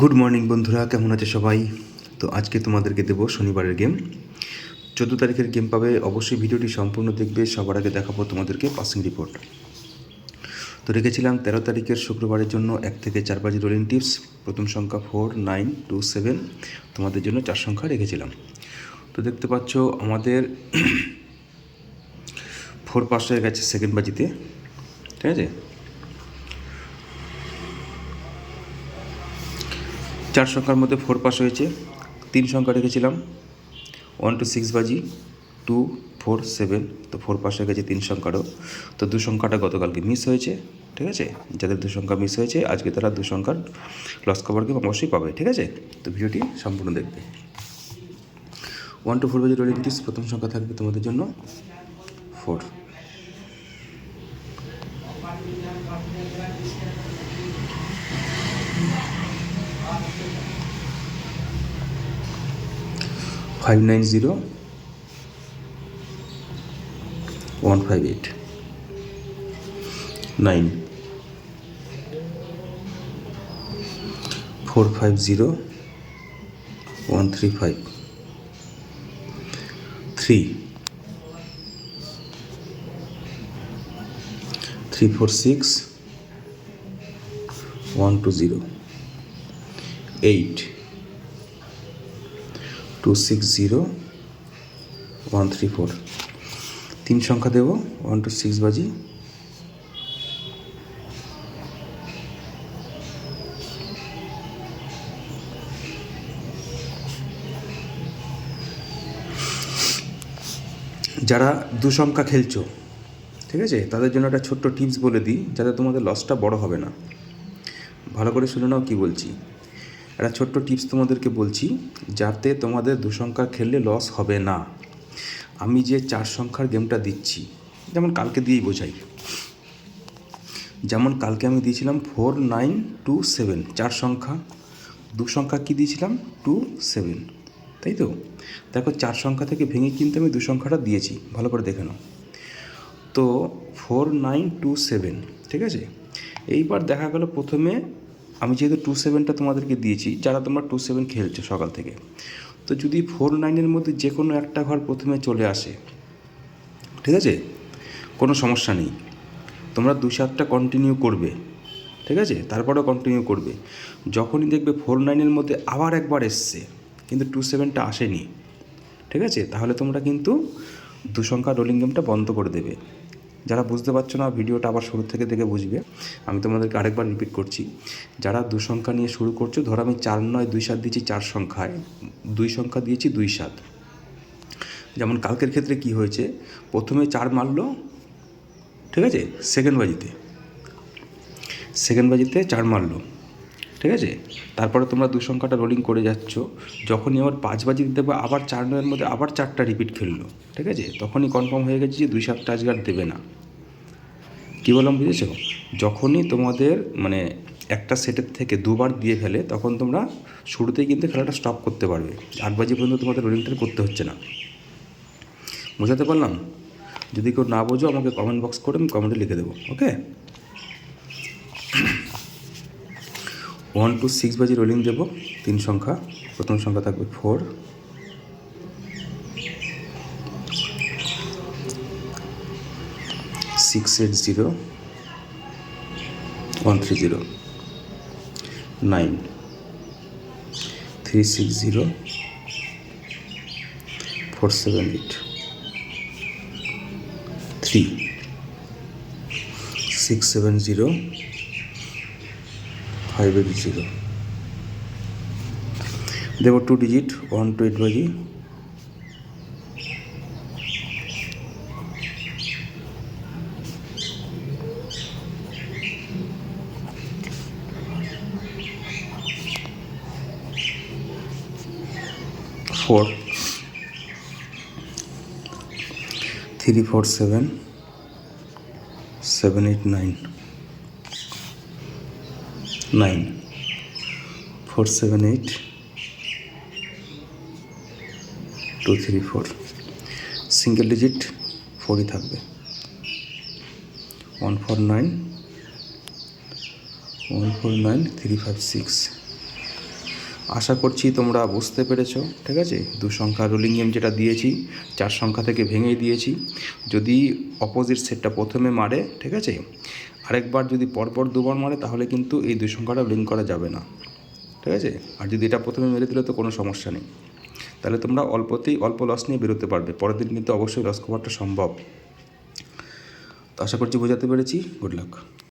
Good morning বন্ধুরা, কেমন আছে সবাই? তো আজকে তোমাদেরকে দেবো শনিবারের গেম। 14 তারিখের গেম পাবে, অবশ্যই ভিডিওটি সম্পূর্ণ দেখবে। সবার আগে দেখাবো তোমাদেরকে পাসিং রিপোর্ট। তো রেখেছিলাম 13 তারিখের শুক্রবারের জন্য 1 থেকে 4 বাজি রোলিং টিপস। প্রথম সংখ্যা 4, 9, 2, 7, তোমাদের জন্য 4 সংখ্যা রেখেছিলাম। তো দেখতে পাচ্ছ আমাদের 4 পাস হয়ে গেছে সেকেন্ড বাজিতে, ঠিক আছে। 4 সংখ্যার মধ্যে 4 পাস হয়েছে। 3 সংখ্যা রেখেছিলাম 1 to 6 বাজি 2, 4, 7, তো 4 পাস হয়ে গেছে 3 সংখ্যারও। তো 2 সংখ্যাটা গতকালকে মিস হয়েছে, ঠিক আছে। যাদের 2 সংখ্যা মিস হয়েছে আজকে তারা 2 সংখ্যার লস কভার গেম অবশ্যই পাবে, ঠিক আছে। তো ভিডিওটি সম্পূর্ণ দেখবে। 1 to 4 বাজি রোলিং টিপস। প্রথম সংখ্যা থাকবে তোমাদের জন্য 4, 590, 158, 9, 450, 135, 3, 346, 120, 8, 260, 134। 3 সংখ্যা দেব 1 to 6 বাজি। যারা 2 সংখ্যা খেলছো, ঠিক আছে, তাদের জন্য একটা ছোট্ট টিপস বলে দিই, যাতে তোমাদের লসটা বড় হবে না। ভালো করে শুনে নাও কী বলছি। একটা ছোট্ট টিপস তোমাদেরকে বলছি, যাতে তোমাদের 2 সংখ্যা খেললে লস হবে না। আমি যে 4 সংখ্যার গেমটা দিচ্ছি, যেমন কালকে দিয়েই বোঝাই। যেমন কালকে আমি দিয়েছিলাম 4, 9, 2, 7, 4 সংখ্যা। 2 সংখ্যা কী দিয়েছিলাম 2, 7, তাই তো। দেখো 4 সংখ্যা থেকে ভেঙে কিন্তু আমি 2 সংখ্যাটা দিয়েছি, ভালো করে দেখে নাও। তো 4, 9, 2, 7, ঠিক আছে। এইবার দেখা গেল প্রথমে আমি যেহেতু 2, 7টা তোমাদেরকে দিয়েছি, যারা তোমরা 2, 7 খেলছো সকাল থেকে, তো যদি 4, 9-এর মধ্যে যে কোনো একটা ঘর প্রথমে চলে আসে, ঠিক আছে, কোনো সমস্যা নেই। তোমরা 2, 7টা কন্টিনিউ করবে, ঠিক আছে, তারপরেও কন্টিনিউ করবে। যখনই দেখবে 4, 9-এর মধ্যে আবার একবার এসছে কিন্তু 2, 7টা আসেনি, ঠিক আছে, তাহলে তোমরা কিন্তু 2 সংখ্যা রোলিং গেমটা বন্ধ করে দেবে। যারা বুঝতে পারছো না, ভিডিওটা আবার শুরু থেকে দেখে বুঝবে। আমি তোমাদেরকে আরেকবার রিপিট করছি। যারা 2 সংখ্যা নিয়ে শুরু করছো, ধরো আমি 4, 9, 2, 7 দিয়েছি 4 সংখ্যায়, 2 সংখ্যা দিয়েছি 2, 7। যেমন কালকের ক্ষেত্রে কি হয়েছে, প্রথমে 4 মারলো, ঠিক আছে, সেকেন্ড বাজিতে 4 মারলো, ঠিক আছে। তারপরে তোমরা 2 সংখ্যাটা রোলিং করে যাচ্ছ, যখনই আবার 5 বাজিতে দেবে আবার 4, 9-এর মধ্যে আবার 4টা রিপিট খেললো, ঠিক আছে, তখনই কনফার্ম হয়ে গেছে যে 2, 7টা আজকে আর দেবে না। কী বললাম বুঝেছো? যখনই তোমাদের মানে একটা সেটের থেকে 2বার দিয়ে ফেলে, তখন তোমরা শুরুতেই কিন্তু খেলাটা স্টপ করতে পারবে। 8 বাজি পর্যন্ত তোমাদের রোলিংটা করতে হচ্ছে না। বোঝাতে পারলাম? যদি কেউ না বোঝো আমাকে কমেন্ট বক্স করে আমি কমেন্টে লিখে দেবো, ওকে। 1 to 6 বাজি রোলিং দেবো 3 সংখ্যা। প্রথম সংখ্যা থাকবে 4, 680, 130, 9, 360, 478, 3, 670, 580 দেবো 2 ডিজিট 1 to 8 বাজি। फोर 3, 4, 7, 7, 8, 9, 9, 4, 7, 8, 2, 3, 4। সিঙ্গেল ডিজিট 4ই থাকবে। 149, 149, 3, 5, 6, আশা করছি তোমরা বুঝতে পেরেছো, ঠিক আছে। 2 সংখ্যা রুলিং গেম যেটা দিয়েছি 4 সংখ্যা থেকে ভেঙেই দিয়েছি। যদি অপোজিট সেটটা প্রথমে মারে, ঠিক আছে, আরেকবার যদি পরপর দুবার মারে তাহলে কিন্তু এই 2 সংখ্যাটা লিঙ্ক করা যাবে না, ঠিক আছে। আর যদি এটা প্রথমে মেরে দিলে তো কোনো সমস্যা নেই, তাহলে তোমরা অল্প লস নিয়ে বেরোতে পারবে। পরের দিন কিন্তু অবশ্যই লস কভারটা সম্ভব। তো আশা করছি বোঝাতে পেরেছি। Good luck.